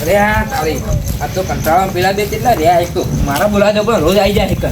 અરે હા તારી આ તો કંટાળા પેલા બે કેટલા રહ્યા એક તો મારા બોલાવજો પણ રોજ આવી જાય એક તમે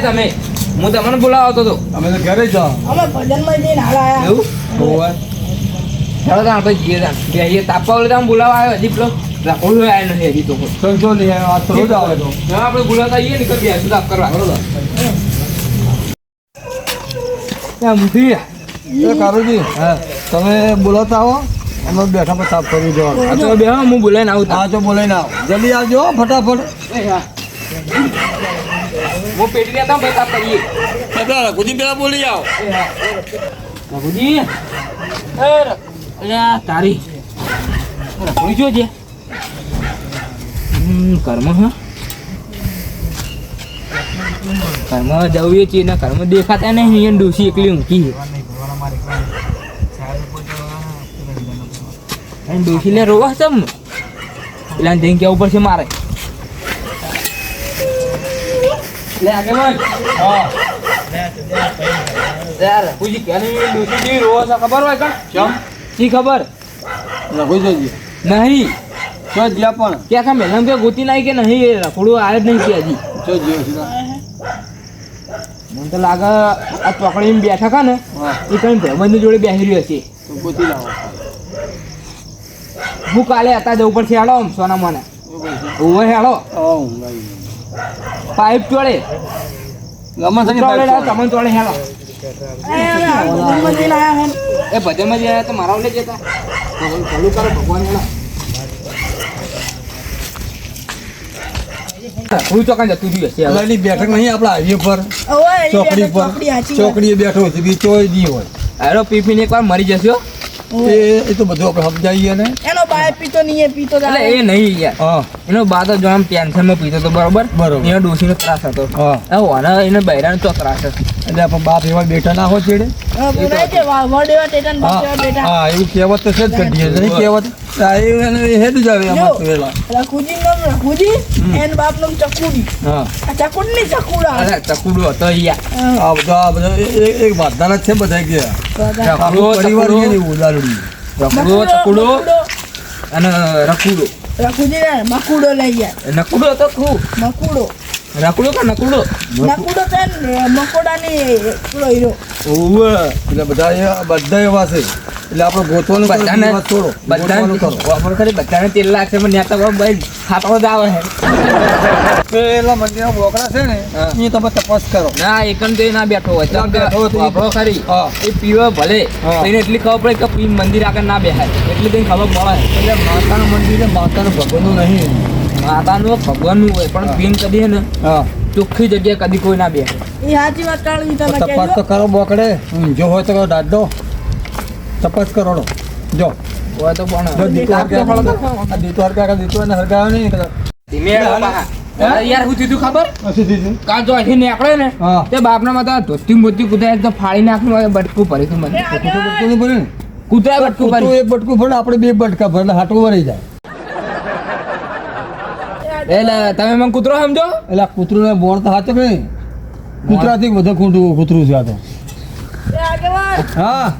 તમે હું તમને બોલાવતો હતો અમે તો ઘરે જાઓ અમે ભજનમાં જઈને હાલ આયા એવું ચાલો તો આપણે જઈએ ત્યાં તાપવા તમે બોલાવવા આવ્યો હજી પેલો રાખોડો આવ્યો નથી હજી તો સમજો નહીં આ તો રોજ આવે તો આપણે બોલાવતા આવીએ ને કઈ બેસું તાપ કરવા બરોબર ત્યાં મૂકી એ કારુજી હા તમે બોલાવતા આવો અમે બેઠા પર સાફ કરી જવાનું હા તો બે હું બોલાવીને આવું હા તો બોલાવીને આવો જલ્દી આવજો ફટાફટ હું પેટી દેતા ભાઈ તાપ કરીએ રઘુજી પેલા બોલી આવો રઘુજી અલ્યા તારી રઘુજી જો છે કર્મ હા કર્મ જઈએ છીએ ને કર્મ દેખાતા નહીં અહીંયા ડોસી એકલી ઊંઘી ડોસી ને રોવા છે પેલા જઈને કેવું પડશે મારે લે આગળ હા યાર પૂછી કે ડોસી જેવી રોવા છે ખબર હોય કા ચમ શી ખબર રઘુજી નહીં તો જ્યાં પણ ક્યાં ખા મેલમ કે ગોતી નાઈ કે નહીં એ રખોડું આવે જ નહીં કે હજી તો જીઓ છે મને તો લાગે આ પકડીને બેઠા ખા ને હા એ કઈ ભાઈબંધ જોડે બેસી રહ્યો હશે તો ગોતી લાવો હું કાલે હતા જવું પડશે હેડો આમ સોના મને ઉવે હેડો પાઇપ ચોળે ગમન થઈને ચોળે તમને ચોળે હેડો ભજનમાં જઈને આયા હે એ ભજનમાં જયા તો મારા ઓલે જતા ચાલુ કરો ભગવાન હેડો હું ચોકાન જતું રહ્યું હશે હવે. એની બેઠક નહીં આપણા હાઈવે પર ઓય એની ચોકડી બેઠક પર ચોકડી હાચી વાત. ચોકડીએ બેઠો છે બીજો નહીં હોય હેડો પીપીને એકવાર મરી જશે હો. એ તો બધું આપણે સમજાવીએ ને એનો બાય પીતો નહીં એ પીતો એટલે એ નહીં યાર હા એનો બા તો જો આમ ટેન્શનમાં પીતો તો બરોબર બરોબર. એનો ડોસીનો ત્રાસ હતો હા હવે એને બૈરાનો તો ત્રાસ હતો એટલે આપણે બાપ એવા બેઠા ના હોય ચેડે હા, બોલાય છે વડ એવા ટેટા ને બાપ એવા ટેટા. હા એવું કહેવત તો છે જ કરીએ નહીં કહેવત હેડું જ આવે આમાં તો વેલા રઘુજી નામ રઘુજી એન બાપ નામ ચકુડી હા આ ચકુડી નહીં ચકુડા અરે ચકુડો હતો યાર આ બધા એક વાતદાર જ છે બધા કે રખડો પરિવાર ચકુડો છે ને એવું દારૂડી રખડો ચકુડો અને રખુડો રઘુજી ને મકુડો લઈ ગયા નકુડો હતો ખું મકુડો રખડો કે નકુડો નકુડો છે ને મકોડાની પેલો હીરો ઓવે એટલે બધા એવા છે એટલે આપણે ગોતવાનું કરો, બધાને બીજી વાત છોડો ગોતવાનું કરો બધાને ખરી બધાને તેલ લાગશે પણ નેતા ભાઈ ખાતો જ આવે છે પેલા મંદિરના બોકડા છે ને હા. એ તમે તપાસ કરો ના એકન તો એ ના બેઠો હોય ના બેઠો હોય તો એ- વાપરો ખરી હા. એ પીવે ભલે હા. એને એટલી ખબર પડે કે પી મંદિર આગળ ના બેહાય એટલી કઈ ખબર પડે એટલે માતાનું મંદિર છે માતાનું ભગવાનનું નહીં માતાનું ભગવાનનું હોય પણ હા. પીન કદી હે ને હા ચોખ્ખી જગ્યાએ કદી કોઈ ના બેહાય એ સાચી વાત કાઢી તમે તપાસ તો કહેજો કરો બોકડે જો હોય તો દાદ દો તપાસ કરો લો. જો હોય તો પણ જો દીતો હરકા દીતો એને હરગાવ્યો નહીં કદાચ. ધીમે હેડો પાછા. યાર હું થયું ખબર શું થયું? કાં જો અહીંથી નીકળે ને હા. તે બાપના માતા ધોતી મોતી કૂતરા તો ફાડી નાખ્યું બટકું ભરી તું મને બટકું નહીં ભરે ને? કૂતરા બટકું કૂતરું ભરી એક બટકું ભરે આપણે બે બટકા ભરે હાટું ભરાઈ જાય એટલે તમે મને કૂતરો સમજો એટલે આ કૂતરું બોણ તો હાચો કે નહીં કૂતરાથી બધું કૂતરું છે આ તો એ આગેવાન હા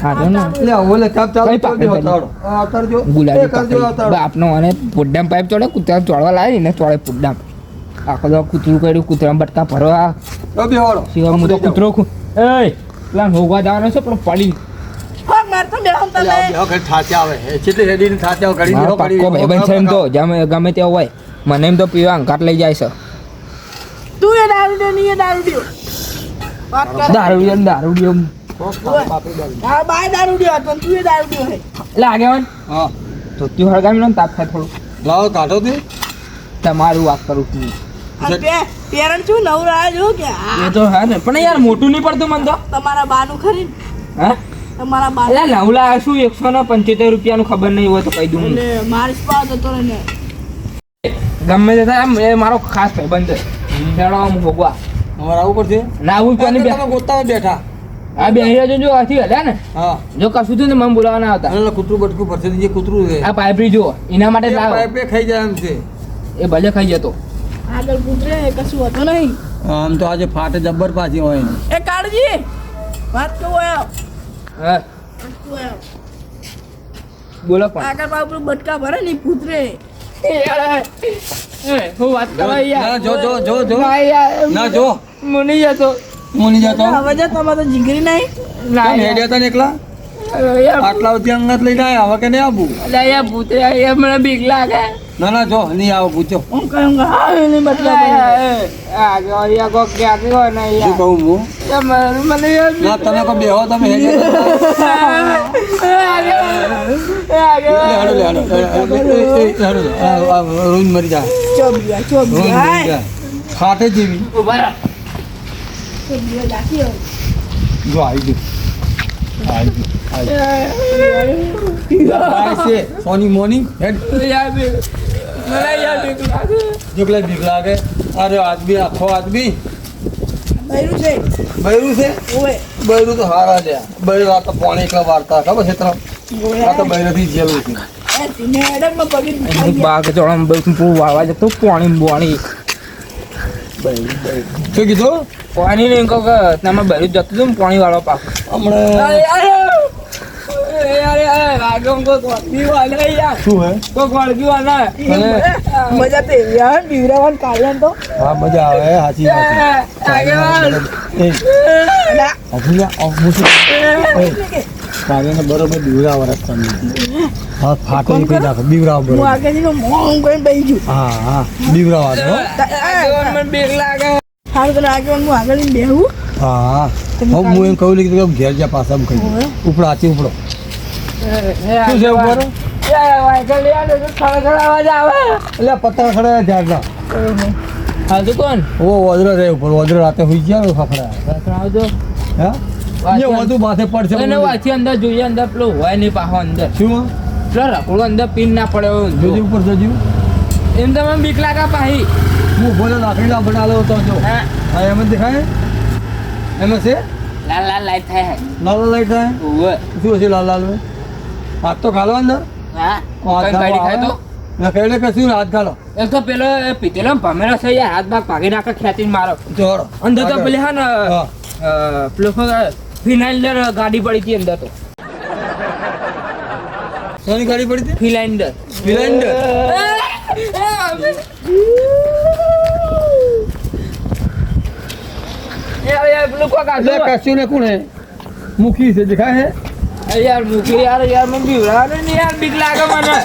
ખાધો ને એટલે ઓલે કાપ ચાલુ કઈ કરી દો પાકે અવતારો. આ અવતારજો. ગુલાબી એ કરજો અવતારો. બાપનો અને પુડ્ડામ પાઇપ ચોડે કૂતરા ચોળવા લાવી ને ચોળે પુડ્ડામ આખો તો કૂતરું કર્યું કૂતરા બટકા ભરવા તો બેહાડો. સિવાય હું તો કૂતરો એ પેલા હોગવા જવાનો છે પણ પડી ફોક મારતો બેહો એટલે તમે આ બેહો ઘડી થાચા આવે એ ચેટલી હેડીને થાચા આવે, ઘડી મારો બેહો, ઘડી પાક્કો બેહો. ભાઈબંધ છે એમ તો ગમે તે હોય મને એમ તો પીવા અંકાટ લઈ જાય છે તું એ દારૂ દે નહીં એ દારૂ દે વાત કર દારૂડિયો હા બાય દારૂ દે હતો તું એ દારૂ દે હે એટલે આગેવાન હા ધોતી હળગાવી લો ને તાપ થાય થોડું લાવો કાઢો તે તમારું વાત કરું છું આ પેરણ છું નવરા જો કે આ એ તો હા ને પણ યાર મોટું નહીં પડતું મને તો તમારા બાનું ખરી ને? હા તમારા બા એટલે નવલા શું 175 રૂપિયાનું ખબર નહીં હોય તો કહી દઉં હું. એટલે મારી પાસે હતો ને ગમે તે થાય આમ એ મારો ખાસ ભાઈબંધ છે હેડો આમ ભોગવા અમારે આવું પડશે ના આવું કોની બે તમે ગોતામાં બેઠા આ બે અહીંયા જો આથી હલ્યા ને હા જો કશું થયું ને મને બોલાવા ના આવતા અને કૂતરું બટકું ભરશે જે કૂતરું છે આ પાઇપરી જુઓ એના માટે જ લાવો પાઇપે ખાઈ જાય એમ છે એ ભલે ખાઈ જતો આગળ કૂતરે કશું હતો નહીં આમ તો આજે ફાટે જબ્બર પાછી હોય ને. એ કાળજી વાત કહું આયો હા તું આવ્યો. બોલો પણ આગળ પાછું પેલું બટકા ભરે ને ઈ ભૂતરે. હું વાત કરવા ના, યાર જો ના યાર ના જો મુની જતો હું નહીં જતો હવે જા, તમારે તો જીગરી નહીં. ના કેમ યાર. હેડ્યા તા ને એકલા યાર આટલા સુધી અંગત લઈને આવ્યા હવે કે નહીં આવું અલા યાર ભૂતે યાર મને બીક લાગે ના જો નહીં આવો પૂછો હું કહું કે હા એને બટકા ભરે. આ યાર કો ક્યાં ગયો ને શું યાર કહું હું યાર મને યાર ના તમે કોઈ બેહો તમે હેડ્યા રોજ મરી જાય ચોબિયા, રોજ ચોબિયા. મરી જાય ફાટે જેવી ચોબિયા લાગી હવે. જો આવી ગયું સોની મોની હેડ યાર મને યાર બીક લાગે જો પેલા બીક લાગે અરે આદમી આખો આદમી બૈરું છે. બૈરું છે ઓવે. બૈરું તો હારા છે બૈરું આ તો પાણી એકલા વારતા ખબર છે તરફ આ તો બૈરાથી જેલું છે એ તીને હેડકમાં પગી દુખાઈ ગયા. બાગ ચોળમ બધું પૂ વાવા જતો પાણી બોણી શું કીધું પાણી નહીં કહો કે તમે ભર્યું જતું હતું ને પાણી વાળો પાક હમણાં શું હે મજા તો એવી આવે ને બીવરાવાનું કાઢ્યા ને તો. હા મજા આવે સાચી વાત કાવ્યને બરોબર બીવરાવ રસ્તા હા ફાટે કઈ નાખો બીવરાવ હું બરોબર આગળથી તો મોં કરીને બેસી ગયું. હા બીવરાવ સારું તો આગળ હું આગળ જઈને બેહું. હા હવે હું એમ કહું કે ઘેર જ્યાં પાછા કહી ઉપડો આચી ઉપડો શું છે ઉપર એટલે પત્તા ખડા ધ્યાન ના હાજુ કોણ ઓ વજરો રહે ઉપર વજરો રાતે હોઈ ગયા ફફડા આવજો હા એ વધુ માથે પડશે એને વાંચી અંદર જોઈએ અંદર પેલો હોય નહીં પાછો અંદર શું પેલો રખડો અંદર પીન ના પડે જોજી ઉપર જોજી એમ તમે બીક લાગે પાહી હું બોલે લાકડી ના બનાવે તો જો હા હા એમ જ દેખાય એમાં છે લાલ લાલ લાઈટ થાય લાલ લાલ લાઈટ થાય ઓવે શું હશે લાલ લાલ હાથ તો ખાલો અંદર હા હાથ ગાડી ખાય તો ના કઈ કશું હાથ ખાલો એક તો પેલો પીતેલો ભમેલો છે યાર હાથ બાગ ભાગી નાખે ખેંચીને મારો જોર અંદર તો પેલી હા ને હા પેલો ફિનાઇન્ડર ગાડી પડી હતી અંદર તો સોની ગાડી પડી હતી ફિનાઇન્ડર ફિલાઇન્ડર પેલું કોક એટલે આગળ કશું ને કોણ હે મુખી છે દેખાય હે યાર મૂકી યાર મને બીવડાવે ને યાર બીક લાગે મને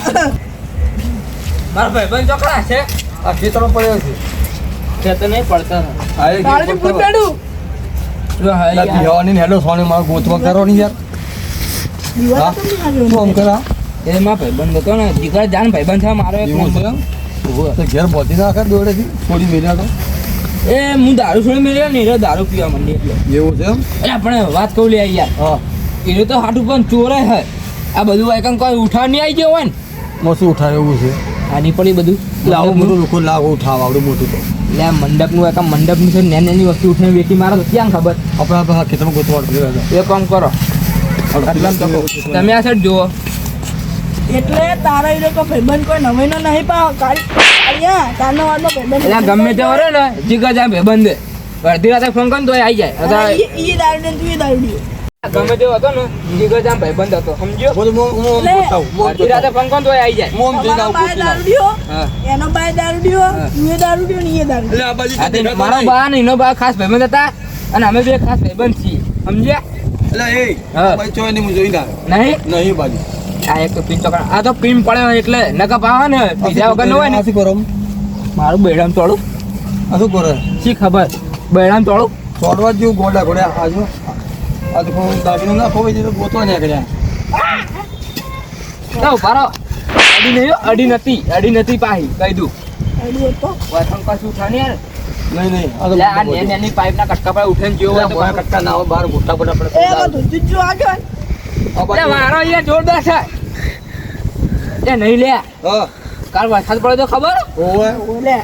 મારા ભાઈબંધ ચોકડા છે આ ખેતરો પડ્યો છે છે તો નહીં પડતા ને આ એક તાળજી ભૂત બેડું. બિહાવાની હેડો સોની મારો ગોતવા કરો ને યાર દીવાલ હા? તો નહીં આવ્યો. શું આમ કરા એ મારા ભાઈબંધ હતો ને દીકરા જાન ભાઈબંધ છે મારો એક એવું છે એમ? તો ઘેર બોધી નાખે દોડેથી થોડી મેલ્યા તો એ હું દારૂ છોડી મેળ્યો ને એ દારૂ પીવા માંડી એટલે એવું છે એમ એટલે આપણે વાત કહું લે યાર હા એ તો હાટું પણ ચોરે હે આ બધું આઈકન કોઈ ઉઠાવ નહીં આવી ગયો હોય ને મસ્ત ઉઠાય એવું છે આની પડી બધું લાવું મોટું લોકો લાવો ઉઠાવ આવડું મોટું તો એટલે આ મંડપનું એક મંડપનું છે નાની નાની વસ્તુ ઉઠીને વેચી મારો તો ક્યાં ખબર આપણે આ ખેતરમાં ગોતવા એ કામ કરો આટલામાં તો કહું. તમે આ સાઈડ જુઓ એટલે તારા એ લોકો ભાઈબંધ કોઈ નવાઈનો નહીં પાવ કાળિયા તારનો વાળનો ભાઈબંધ એટલે ગમે તે વરે ને જીગર જાય ભાઈબંધ અડધી રાતે ફોન કરીને તો આવી જાય હા, ઈ દારૂ દે તું એ દારૂ દે. ગમે તે હતો ને જીગર જાય ભાઈબંધ હતો સમજ્યો બોલ અડધી રાતે ફોન કરીને તો આવી જાય અમારો બાય દારૂ દ્યો, હા એનો બાય દારૂ દ્યો, તું એ દારૂ દ્યો ને ઈ એ દારૂ દ્યો. આ તે મારો બા ને એનો બા ખાસ ભાઈબંધ હતા અને અમે બે ખાસ ભાઈબંધ છીએ સમજ્યા હા. નહીં નહીં બાજુ આ એક તો પીન ચોકડા આ તો પીન પડે એટલે નકા પાવા ને બીજા વગર ન હોય ને શું કરો મારું બેડામ ચોળું આ શું કરે શી ખબર બેડામ ચોળું ચોડવા જેવું ગોડા ગોડ્યા આજુ આ તો કોઈ દાગીનો ના ખોવાઈ જાય તો ગોતવા નીકળ્યા તો પારો અડી નથી પાહી કહી દઉં આયડું હતો. વાથણ કશું ઉઠાણી યાર નહીં આ તો એટલે આ નાની પાઇપ ના કટકા પર ઉઠે જેવો હોય તો મોટા કટકા ના હોય બહાર મોટા મોટા પડે એ એમાં ધોતી જ જો આગળ. આ એટલે બાજુ. મારો અહીંયા જોરદાર છે એ નહીં લે હા કાલ વરસાદ પડે તો ખબર ઓવે ઓલે.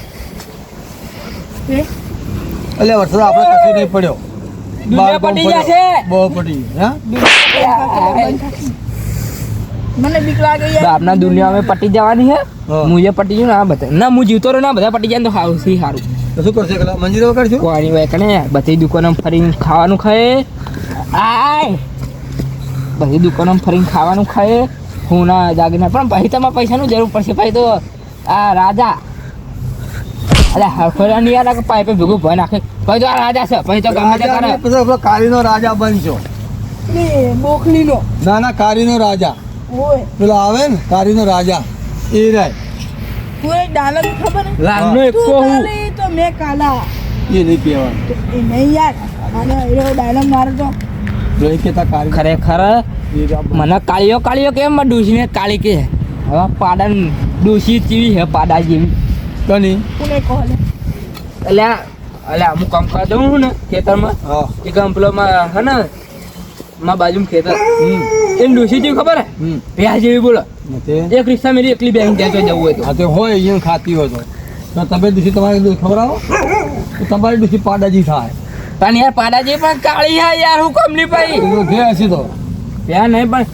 એ એટલે વરસાદ આપણે કશું નહીં પડ્યો દુનિયા બહુ પટી પડ્યો. જશે. બહુ પડી હા મને બીક લાગે યાર. આપના દુનિયા પટી જવાની હે હા. હું એ પટી ગયું ના બધા ના હું જીવતો રહ્યો ના બધા પટી જાય ને તો સારું સી સારું તો શું કરશે કલા મંજીરો કરશું કોની વાય કને બધી દુકાનો ફરીને ખાવાનું ખાય આય બધી દુકાનોમાં ફરીને ખાવાનું ખાય હોના દાગીના પણ પછી તમારે પૈસાની જરૂર પડશે ભાઈ તો આ રાજા અરે હરખોરા નહીં યાર પાઇપે ભેગું ભય નાખે ભાઈ તો આ રાજા છે ભાઈ તો ગમે તે કરે પછી આપણો કારીનો રાજા બનશો. ને બોખલીનો ના ના, કારીનો રાજા ઓય પેલો આવે ને કારીનો રાજા એ રાય તું એક ડાયલોગ ખબર હે? લાલનો એક તું કહું કાલી તો મેં કાલા એ નહીં કહેવાનું. એ નહીં યાર અને એનો ડાયલોગ મારે તો જો એ કહેતા કારી ખરેખર એ રાજા. મને કાળીઓ કેમ ડૂસીને કાળી કે હવે પાડા ડૂસી જેવી હે પાડા જેવી કની કોને કહે એટલે અમુક કામ કરવા દઉં છું ને ખેતરમાં હા એ કંપલોમાં હે ને માં બાજુમાં ખેતર એને ડૂસી જેવી ખબર હે ભેંસ જેવી બોલો ને તે એક રિક્ષા મેરી એકલી બેસી ત્યાં તો જવું હોય તો હા તે હોય અહીંયા ખાતી હોય તો તમે ડૂસી તમારી દૂધ ખવડાવો તો તમારી ડૂસી પાડાજી થાય. પણ યાર પાડા જેવી પણ કાળી હે યાર હું કમલી ભાઈ એ તો ભે હશે તો ભ્યા નહીં પણ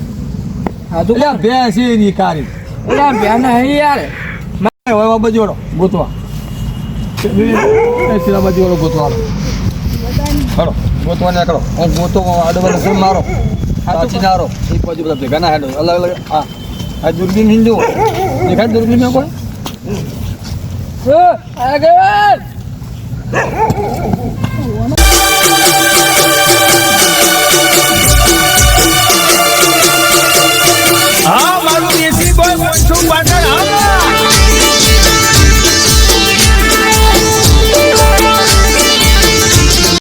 હા તું એટલે ભે હશે એની કારી એટલે ભ્યા નહીં યાર હવે બાબા જોડો ગોતવા સીધા બાજુ વાળો ગોતવાનો ખરો ગોતવા ને કરો હું ગોતો આડો વાળો ફોન મારો સાચી નારો એક બાજુ બધા ભેગા ના હેડો અલગ અલગ હા આ દૂરબીન હિન્દુ દેખાય દૂરબીન કોઈ આગળ